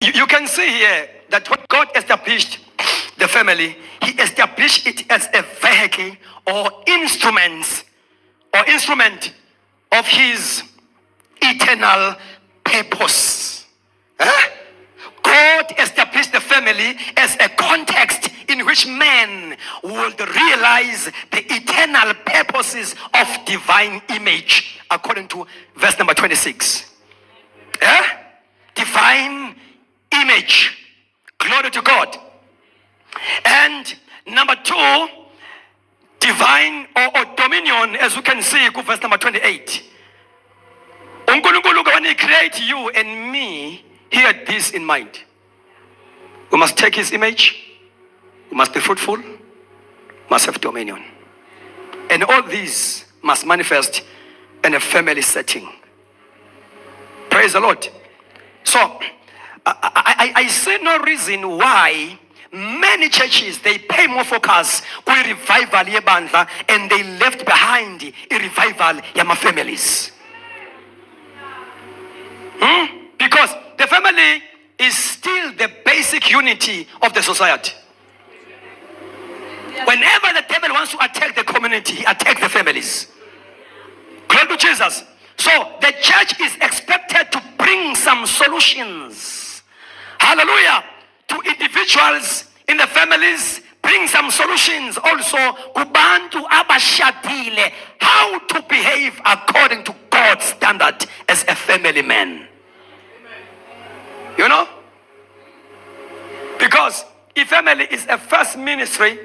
You can see here that when God established the family, he established it as a vehicle or instrument of his eternal purpose. Huh? God established the family as a context in which men would realize the eternal purposes of divine image, according to verse number 26. Divine image. Glory to God. And number 2, divine or dominion, as we can see, verse number 28. When he created you and me, he had this in mind. We must take his image, we must be fruitful, must have dominion. And all these must manifest in a family setting. Praise the Lord. So, I see no reason why many churches, they pay more focus on revival yebandla and they left behind a revival yama families. Because the family is still the basic unity of the society. Whenever the devil wants to attack the community, he attacks the families. Glory to Jesus. So the church is expected to bring some solutions. Hallelujah. To individuals in the families, bring some solutions also. Kubantu abashadile, how to behave according to God's standard as a family man. You know? Because if family is a first ministry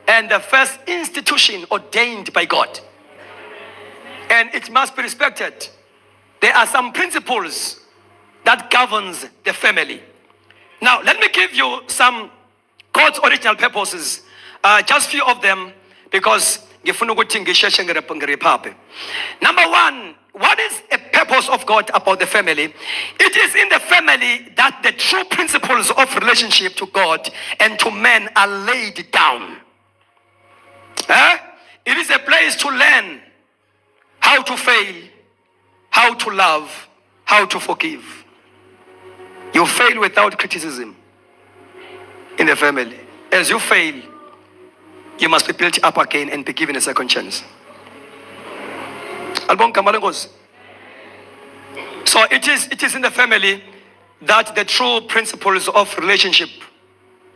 and the first institution ordained by God, and it must be respected, there are some principles that governs the family. Now, let me give you some God's original purposes, just few of them, because number 1, what is a purpose of God about the family? It is in the family that the true principles of relationship to God and to men are laid down. It is a place to learn how to fail, how to love, how to forgive. You fail without criticism in the family. As you fail, you must be built up again and be given a second chance. So it is in the family that the true principles of relationship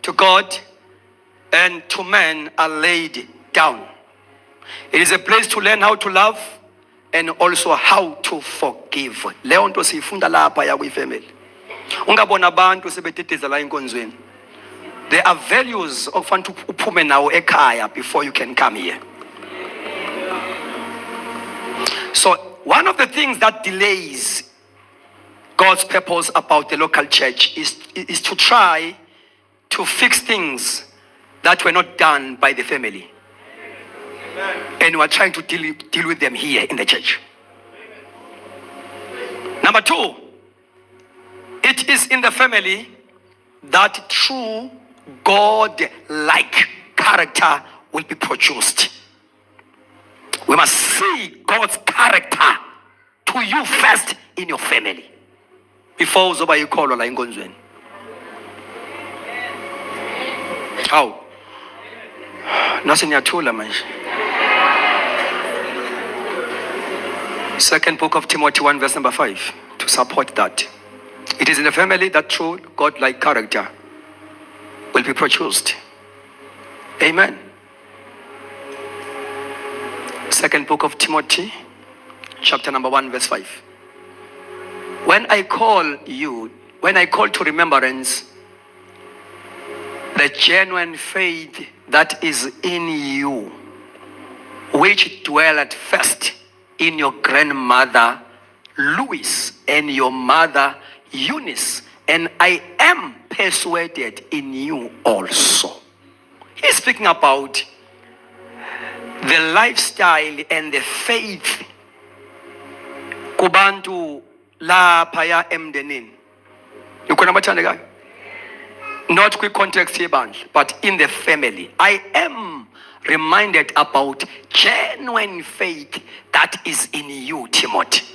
to God and to man are laid down. It is a place to learn how to love and also how to forgive. Leon to sifunda lapha ya kwi-family. Ungabona abantu sebetitiza la enkonzweni. There are values okufanele uphume nawo ekhaya before you can come here. So one of the things that delays God's purpose about the local church is to try to fix things that were not done by the family. And we are trying to deal with them here in the church. Number 2, it is in the family that true God-like character will be produced. We must see God's character to you first in your family before uzoba yikholwa la enkonzweni. How? Nasi niyathula manje. Second book of Timothy 1 verse number 5 to support that. It is in the family that true God-like character will be produced. Amen. Second book of Timothy, chapter number 1 verse 5. When I call to remembrance the genuine faith that is in you, which dwelled first in your grandmother Louis and your mother Eunice, and I am persuaded in you also. He's speaking about the lifestyle and the faith kubantu la paya emdenini. Ukona mathandekayo? Not quick context here, but in the family. I am reminded about genuine faith that is in you, Timothy,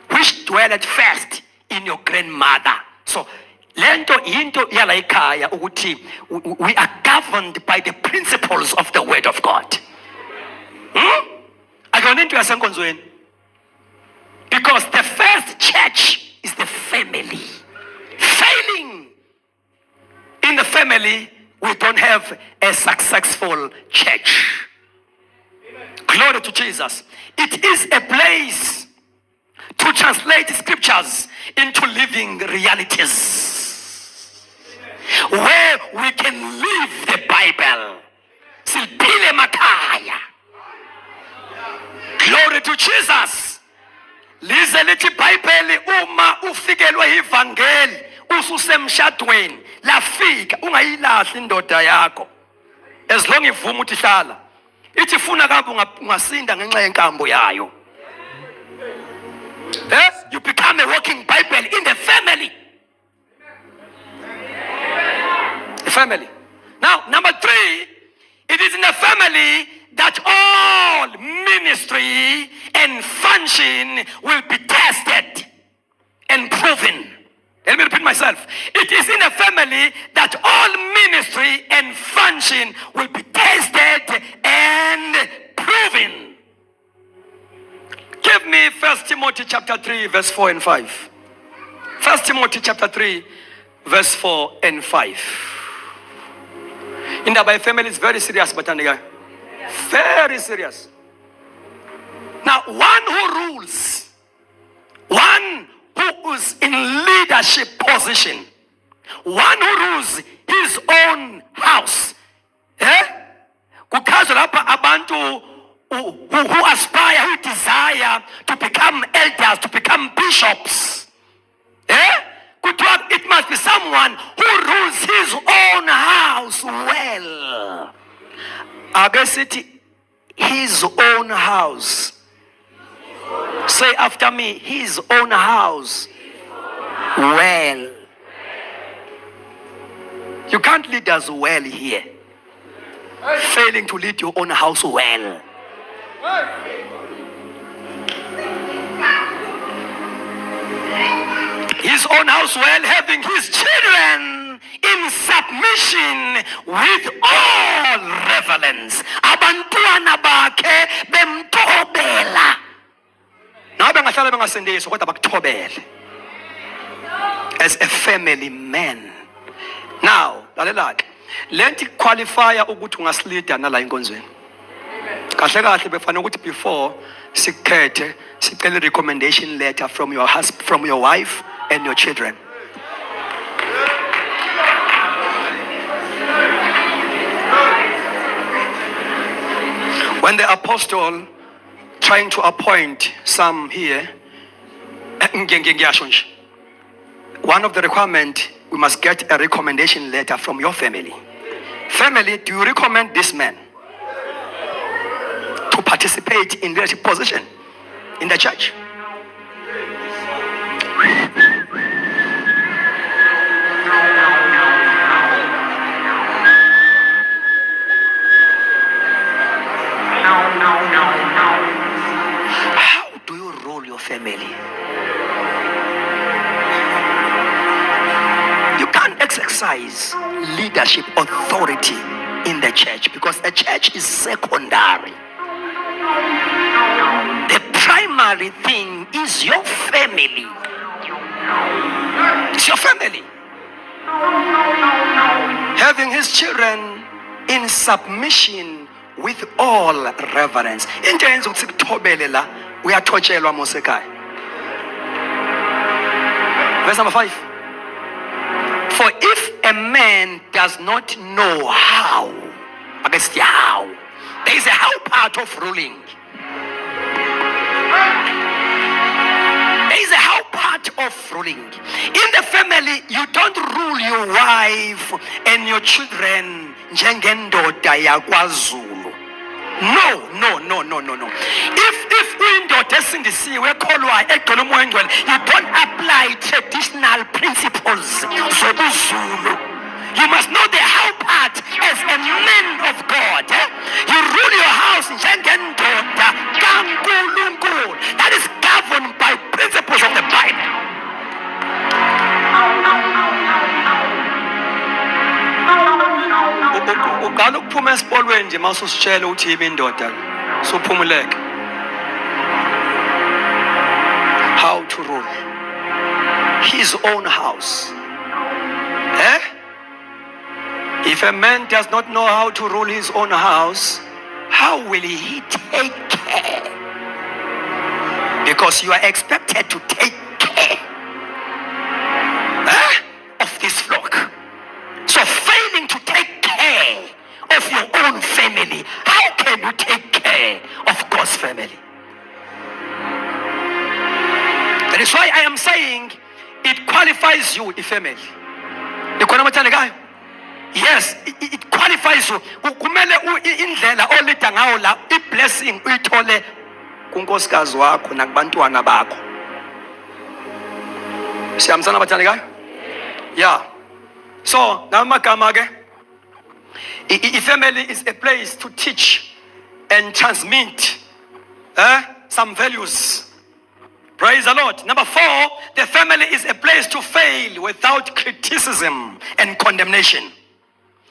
which dwelled first in your grandmother. So Lento into yala ekhaya ukuthi we are governed by the principles of the word of God. Akuyona into yasenkonzweni. Because the first church is the family. Failing in the family, we don't have a successful church. Glory to Jesus. It is a place to translate scriptures into living realities, where we can live the Bible. Silphile emakhaya. Glory to Jesus. Lize lithi iBhayibheli uma ufikelwe ivangeli ususemshadweni lafika ungayilahli indoda yakho. As long ivuma uthi hlala. Ithi funa kambe ungasinda ngenxa yenkambo yayo. You become a walking Bible in the family. The family. Now, number 3, it is in the family that all ministry and function will be tested and proven. Let me repeat myself. It is in a family that all ministry and function will be tested and proven. Give me 1 Timothy chapter 3, verse 4 and 5. 1 Timothy chapter 3, verse 4 and 5. In the family is very serious, but very serious. Now, one who rules, one who is in leadership position, one who rules his own house, because abantu who aspire, who desire to become elders, to become bishops, it must be someone who rules his own house well. I guess it his own house. Say after me, his own house well. You can't lead us well here, failing to lead your own house well. His own house well, having his children in submission with all reverence. Abantwana bakhe bemthobela. Nabe ngahlala bengasindiswa kodwa bakuthobele. As a family man. Now, lalela-ke. Lenti qualifier ukuthi ungasilida nala inkonzweni. Kahle kahle befana ukuthi before sikhethe sicela recommendation letter from your husband, from your wife and your children. When the apostle trying to appoint some here, one of the requirements, we must get a recommendation letter from your family. Family, do you recommend this man to participate in leadership position in the church? How do you rule your family? You can't exercise leadership authority in the church because a church is secondary. The primary thing is your family. It's your family. Having his children in submission with all reverence. Into yenza ukuthi kuthobele la uyathotshelwa mosekhaya. Verse number 5. For if a man does not know how, against the how, there is a how part of ruling. There is a how part of ruling. In the family, you don't rule your wife and your children njengendoda yakwaZulu. No. If indoda esindisiwe ekholwayo egcwele umoya ongcwele, you don't apply traditional principles zobuZulu. You must know the how part as a man of God. You rule your house njengendoda kaNkulunkulu. That is governed by principles of the Bible. uqala ukuphuma esipoliweni nje mase usitshela ukuthi yibe indoda sophumuleke. How to rule his own house. If a man does not know how to rule his own house, how will he take care? Because you are expected to take care of this flock. So failing to take care of your own family, how can you take care of God's family? That is why I am saying it qualifies you, a family. Yes, it qualifies you. Kumele indlela olida ngawo la blessing uyithole kunkosikazi wakho nakubantwana bakho. Siyamsana bathandekayo? Yeah. So, namagama ke, family is a place to teach and transmit some values. Praise the Lord. Number 4, the family is a place to fail without criticism and condemnation.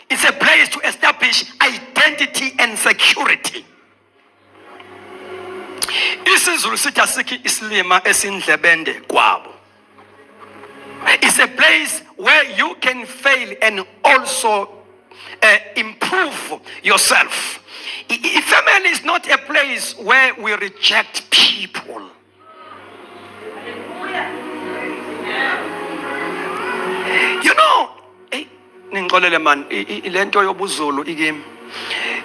It's a place to establish identity and security. isiZulu sithi asiki isilima esindlebende kwabo. It's a place where you can fail and also improve yourself. Family is not a place where we reject people. You know, ningixolele man lento yobuzulu ikimi.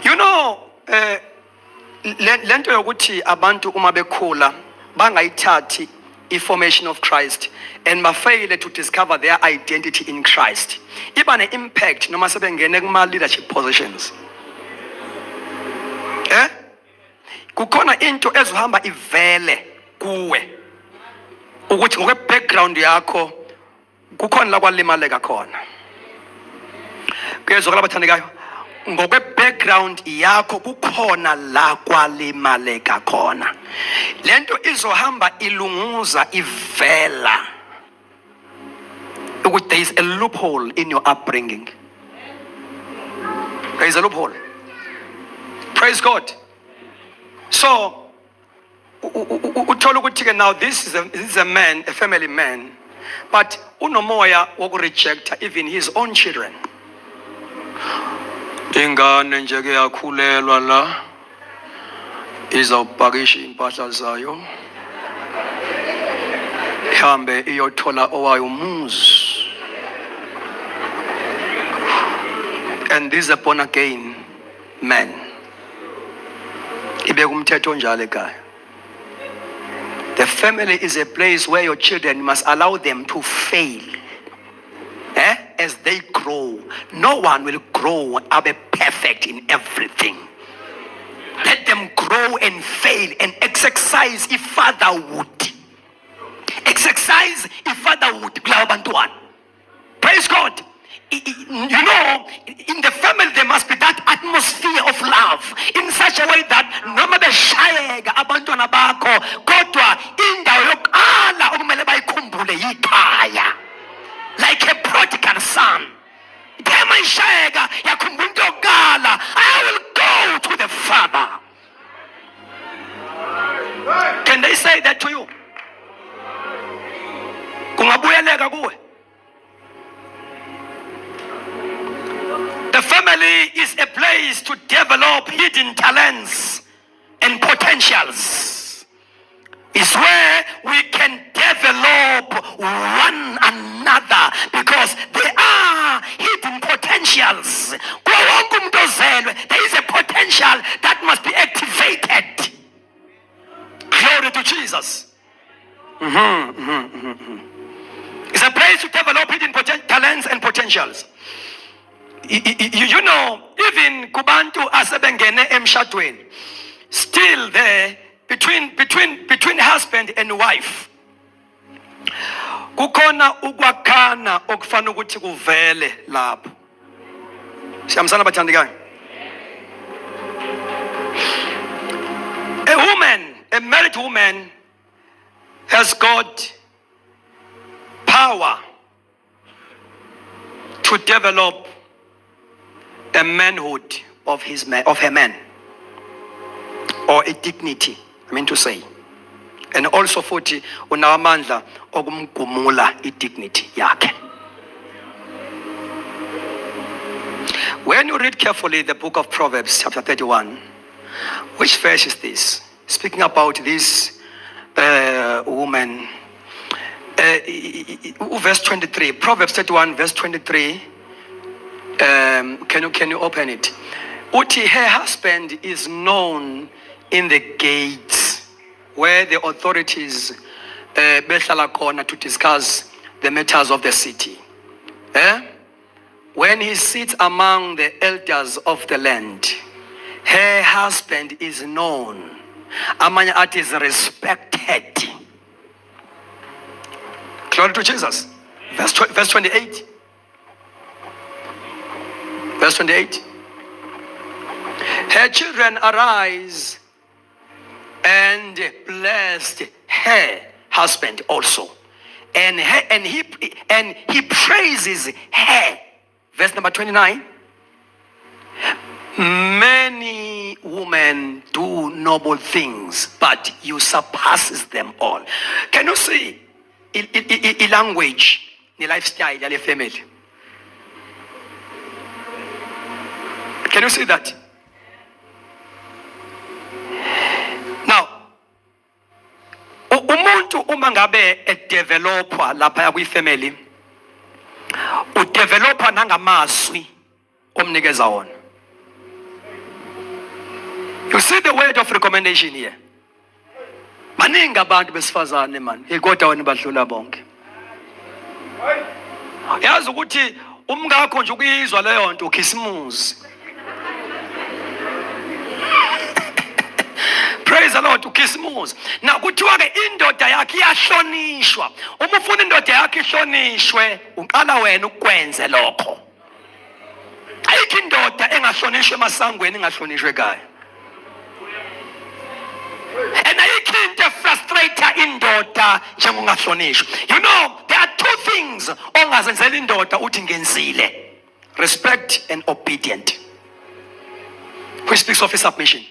You know, lento yokuthi abantu uma bekhula bangayithathi information of Christ and fail to discover their identity in Christ. Iba ne impact noma sebengene kuma leadership positions. Kukhona into ezohamba ivele kuwe ukuthi ngokwe background yakho kukhona la kwalimaleka khona. Kuyezwakala bathandekayo, ngokwe background yakho kukhona la kwalimaleka khona. Lento izohamba ilunguza ivela ukuthi there is a loophole in your upbringing. There is a loophole. Praise God. So uthola ukuthi now this is a man, a family man, but unomoya woku reject even his own children. Ingane nje ke yakhulelwa la izawupakisha impahla zayo ihambe iyothola owayo umuzi. And this is a born again man. Ibe kumthetho njalo ekhaya. The family is a place where your children must allow them to fail. As they grow, no one will grow up perfect in everything. Let them grow and fail and exercise if fatherhood. Exercise if fatherhood. Praise God. You know, in the family there must be that atmosphere of love in such a way that noma beshayeka abantwana bakho kodwa indawo yokuqala okumele bayikhumbule yikhaya. Like a prodigal son. I will go to the Father. Can they say that to you? The family is a place to develop hidden talents and potentials. It's where we can develop one another because there are hidden potentials. There is a potential that must be activated. Glory to Jesus. It's a place to develop hidden talents and potentials. You know, even kubantu asebengene emshadweni, still there between husband and wife, kukhona ukwakhana okufana ukuthi kuvele lapho. Siyamsana bathandekayo. A married woman has got power to develop a manhood of her man, or a dignity, I mean to say. And also futhi unamandla okumgumula dignity yakhe. When you read carefully the book of Proverbs chapter 31, which verse is this? Speaking about this woman, verse 23, Proverbs 31 verse 23, can you open it? Uti, her husband is known in the gates where the authorities behlala khona to discuss the matters of the city. When he sits among the elders of the land, her husband is known. Amanye athi is respected. Glory to Jesus. Verse 28. Verse 28. Her children arise and blessed her husband also, and he praises her. Verse number 29. Many women do noble things, but you surpasses them all. Can you see the language, the lifestyle of the family? Can you see that? Now, umuntu uma ngabe developer lapha kwi-family, udeveloper nangamazwi omnikeza wona. You see the word of recommendation here. Baningi abantu besifazane man, kodwa wena badlula bonke. Yazi ukuthi umngakho nje ukuyizwa leyo nto ukhisimuzi. Praise the Lord, ukhisimuzi. Na kuthiwa ke indoda yakhe iyahlonishwa. Uma ufuna indoda yakhe ihlonishwe, uqala wena ukwenze lokho. Ayikho indoda engahlonishwe emasangweni engahlonishwe ekhaya. And ayikho into frustrator indoda njengongahlonishwa. You know, there are two things ongazenzela indoda uthi ngenzile. Respect and obedient. Which speaks of submission.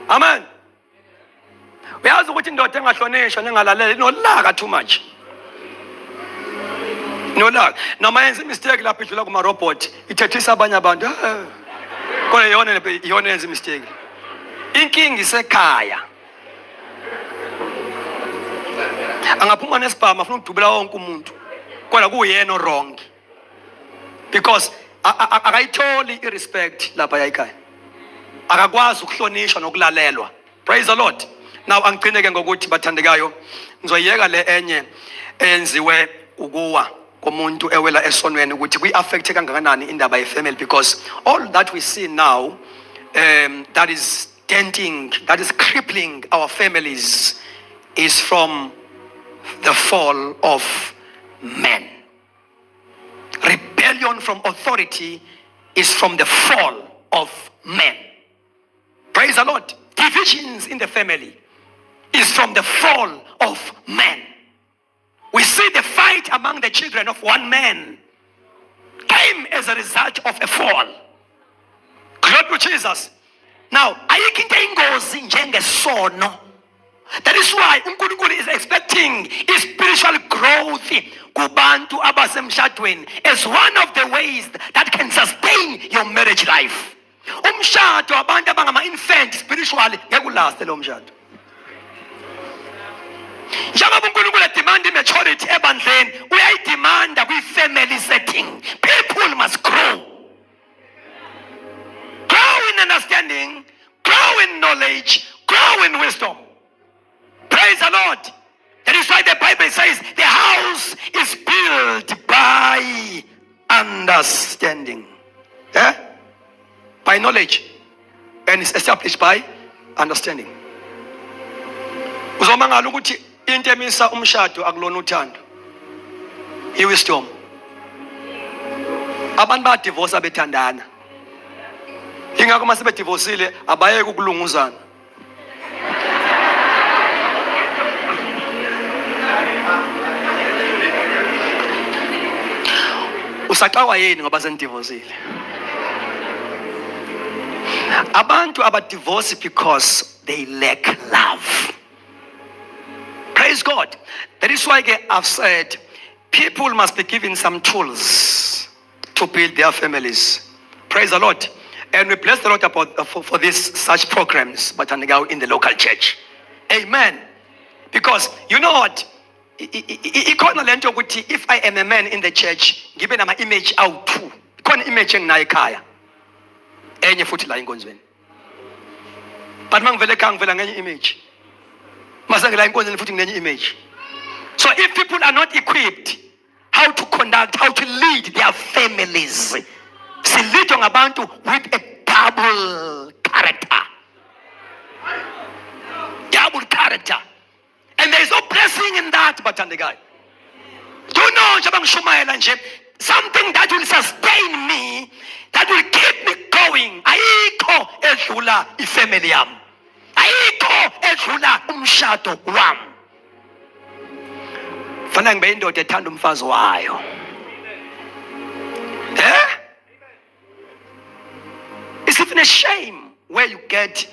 Amen. Uyazi ukuthi indoda engahlonishwa nengalaleli inolaka too much. Inolaka. Noma yenza mistake lapho idlula kuma robot, ithethisa abanye abantu. Kodwa yona yenza mistake. Inkingi isekhaya. Angaphuma nesibhama afuna ukudubela wonke umuntu. Kodwa kuyena wrong. Because akayitholi irespect lapha ekhaya. Akakwazi ukuhlonishwa nokulalelwa. Praise the Lord. Now angigcineke ngokuthi bathandekayo ngizoyeka le enye enziwe ukuwa komuntu ewela esonweni ukuthi kwi-affect kangakanani indaba ye-family, because all that we see now that is denting, that is crippling our families is from the fall of men. Rebellion from authority is from the fall of men. Praise the Lord. Divisions in the family is from the fall of men. We see the fight among the children of one man came as a result of a fall. Glory to Jesus. Now, ayikho into eyingozi njengesono. That is why uNkulunkulu is expecting spiritual growth kubantu abasemshadweni as one of the ways that can sustain your marriage life. Umshado abantu abangama-infant spiritually ngeke ulaste lo mshado. Njengoba uNkulunkulu edemanda i-maturity ebandleni, uyayidemanda kwi-family setting. People must grow. Grow in understanding, grow in knowledge, grow in wisdom. Praise the Lord. That is why the Bible says the house is built by understanding. By knowledge. And it's established by understanding. Uzomangala ukuthi into emisa umshado akulona uthando. I-wisdom. Abantu bayadivorce bethandana. Ingakho uma sebedivorcile abayeke ukulunguzana. Usaqawa yini ngoba senidivorcile? Abantu divorce because they lack love. Praise God. That is why I've said people must be given some tools to build their families. Praise the Lord. And we bless the Lord for this such programs, but in the local church. Amen. Because you know what? If I am a man in the church, given my image out too. Image nginayikhaya. Enye futhi la inkonzweni. But mangivele ekhaya ngivela ngenye image. Masangela inkonzweni futhi ngenye image. So if people are not equipped how to conduct, how to lead their families, silidwa ngabantu with a double character. Double character. And there is no blessing in that, but on the guy. Do you know something that will sustain me, that will keep me going? Ayikho edlula ifamily yami. Ayikho edlula umshado wami. Fanele ngibe indoda ethanda umfazi wayo. It's even a shame where you get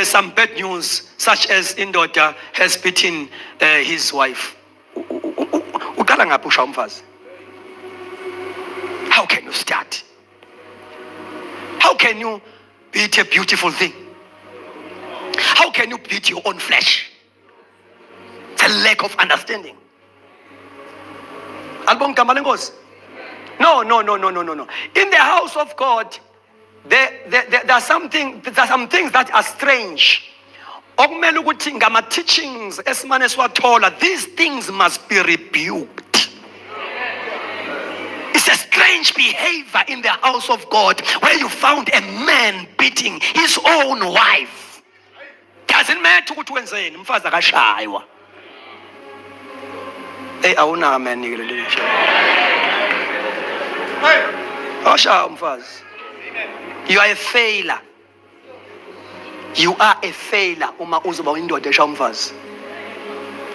some bad news, such as indoda has beaten his wife. Uqala ngaphi usha umfazi? How can you start? How can you beat a beautiful thing? How can you beat your own flesh? It's a lack of understanding. No. In the house of God, there are some things that are strange. Teachings, these things must be rebuked. It's a strange behavior in the house of God where you found a man beating his own wife. Doesn't matter what wenzeni, umfazi akashaywa. Awuna man ngile. Awashaya umfazi. You are a failure. You are a failure uma uzoba indoda eshaya umfazi.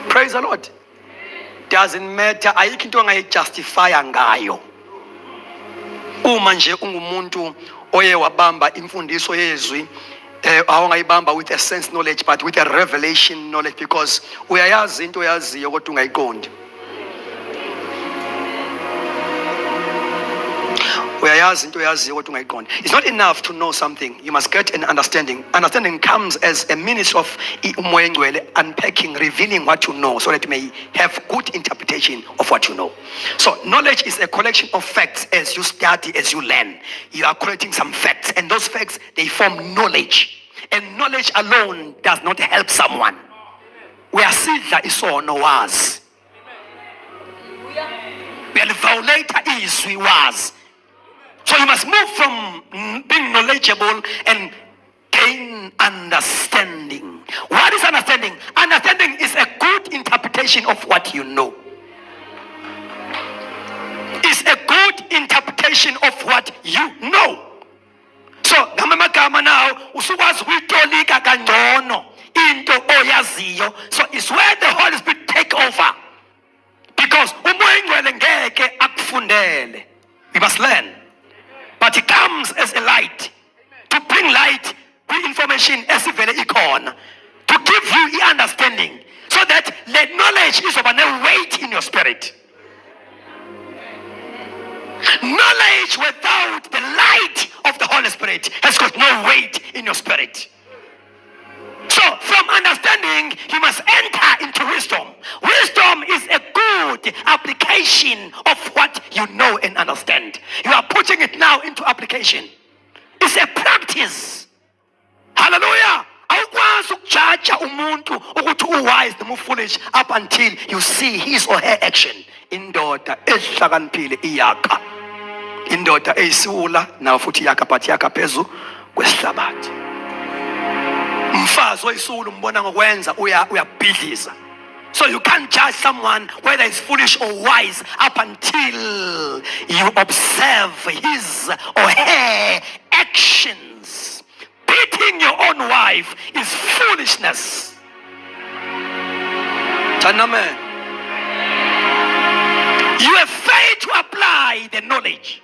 Praise the Lord. Doesn't matter, ayikho into ongayijustify ngayo. Uma nje ungumuntu oye wabamba imfundiso yezwi, awungayibamba with a sense knowledge but with a revelation knowledge, because uyayazi into oyaziyo kodwa ungayiqondi. It's not enough to know something. You must get an understanding. Understanding comes as a means of unpacking, revealing what you know, so that you may have good interpretation of what you know. So knowledge is a collection of facts. As you study, as you learn, you are collecting some facts, and those facts, they form knowledge. And knowledge alone does not help someone. Where Sidla is so no was. Where the violator is, we was. So you must move from being knowledgeable and gain understanding. What is understanding? Understanding is a good interpretation of what you know. It's a good interpretation of what you know. So, now, so it's where the Holy Spirit take over. Because we must learn. But it comes as a light to bring light with information as if icon to give you the understanding, so that the knowledge is of no weight in your spirit. Knowledge without the light of the Holy Spirit has got no weight in your spirit. So from understanding, you must enter into wisdom. Wisdom is a good application of what you know and understand. You are putting it now into application. It's a practice. Hallelujah. Awukwazi ukujudge umuntu ukuthi uwise noma foolish up until you see his or her action. Indoda ehlakaniphile iyakha. Indoda eyisiwula nayo futhi yakha but yakha phezu kwesihlabathi. Mfazi oyisulu umbona ngokwenza uyabhidliza. So you can't judge someone whether he's foolish or wise up until you observe his or her actions. Beating your own wife is foolishness. Amen. You have failed to apply the knowledge.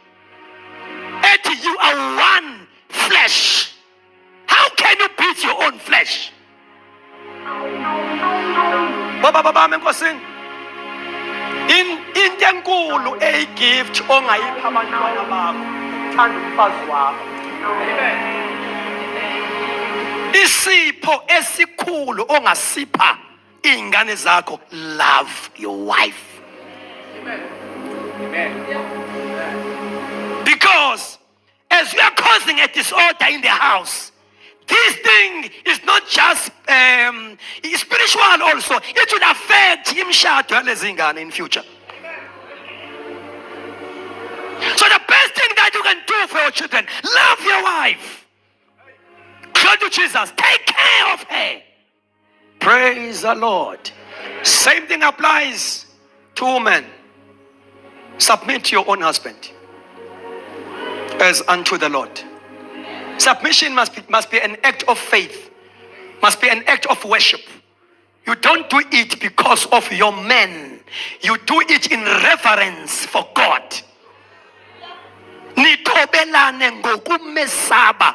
And you are one flesh. flesh. Baba bami enkosini, into enkulu eyigift ongayipha abantwana bakho uthanda umfazi wakho. Isipho esikhulu ongasipha ingane zakho, love your wife. Because as we are causing a disorder in the house, this thing is not just spiritual also. It will affect imshado yalezingane in future. So the best thing that you can do for your children, love your wife. Go to Jesus. Take care of her. Praise the Lord. Same thing applies to women. Submit to your own husband as unto the Lord. Submission must be an act of faith. Must be an act of worship. You don't do it because of your man. You do it in reverence for God. Nitobelane ngokumesaba.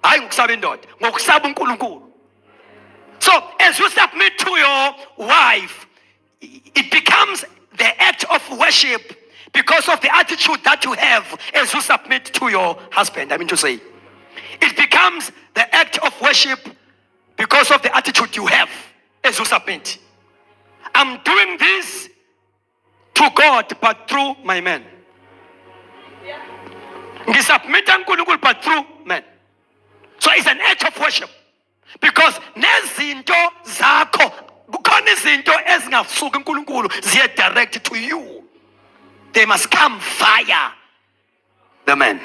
Hayi ngokusaba indoda, ngokusaba uNkulunkulu. So as you submit to your wife, it becomes the act of worship because of the attitude that you have as you submit to your husband. I mean to say, it becomes the act of worship because of the attitude you have as you submit. I'm doing this to God, but through my man. Ngisubmita uNkulunkulu but through man. So it's an act of worship. Because nezinto zakho, kukhona izinto ezingasuka uNkulunkulu ziye direct to you. They must come via the man.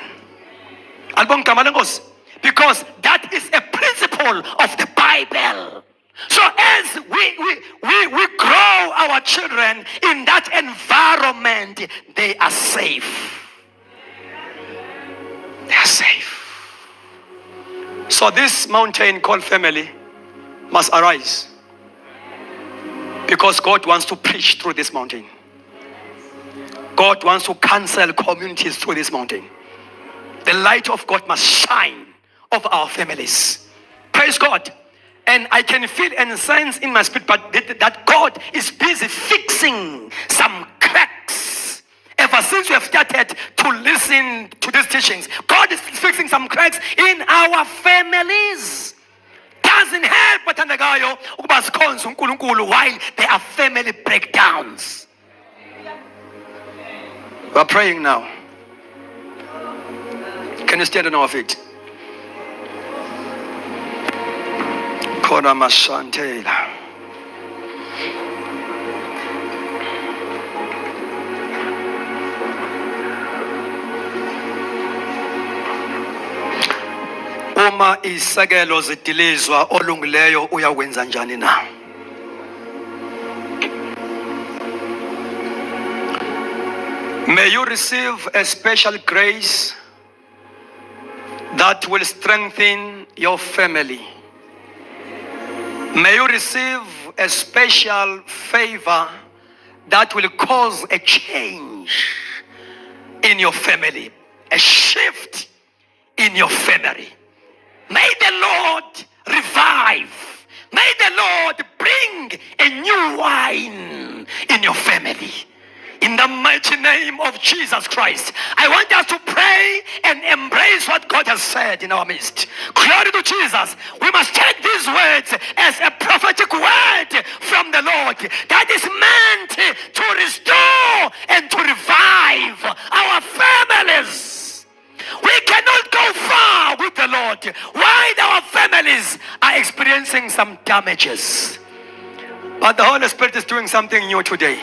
Because that is a principle of the Bible. So as we grow our children in that environment, they are safe. They are safe. So this mountain called family must arise. Because God wants to preach through this mountain. God wants to counsel communities through this mountain. The light of God must shine over our families. Praise God. And I can feel and sense in my spirit that God is busy fixing some cracks. Ever since we have started to listen to these teachings, God is fixing some cracks in our families. Doesn't help while there are family breakdowns. We are praying now. Can you stand on our feet? Kona Mashantela. Uma isakelo zidilizwa olungileyo uyawenza njani na? May you receive a special grace that will strengthen your family. May you receive a special favor that will cause a change in your family, a shift in your family. May the Lord revive. May the Lord bring a new wine in your family. In the mighty name of Jesus Christ, I want us to pray and embrace what God has said in our midst. Glory to Jesus. We must take these words as a prophetic word from the Lord that is meant to restore and to revive our families. We cannot go far with the Lord while our families are experiencing some damages. But the Holy Spirit is doing something new today.